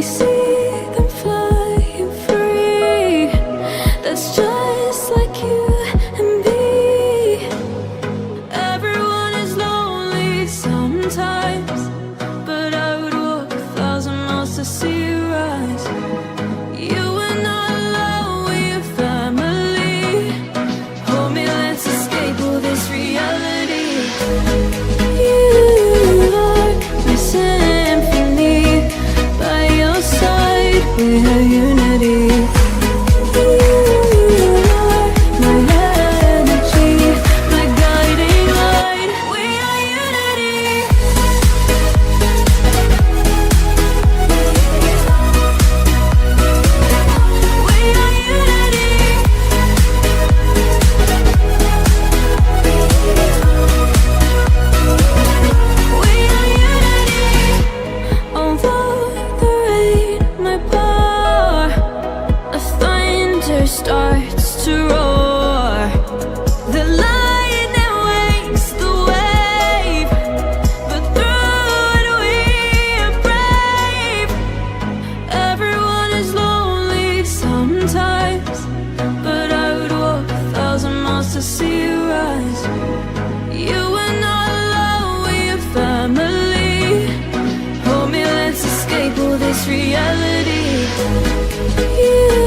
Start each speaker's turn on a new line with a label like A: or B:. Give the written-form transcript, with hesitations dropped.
A: see them flying free. That's just like you and me. Everyone is lonely sometimes, but I would walk 1,000 miles to see you rise. You are not alone, we're family. Hold me, let's escape all this reality. You are my symphony. By your side, we have unity. You are my energy, my guiding light. We are unity. We are unity. We are unity. Although the rain might pour, a thunder starts to roar. The lightning wakes the wave, but through it we are brave. Everyone is lonely sometimes, but I would walk 1,000 miles to see you rise. You are not alone, we are family. Hold me, let's escape all this reality. You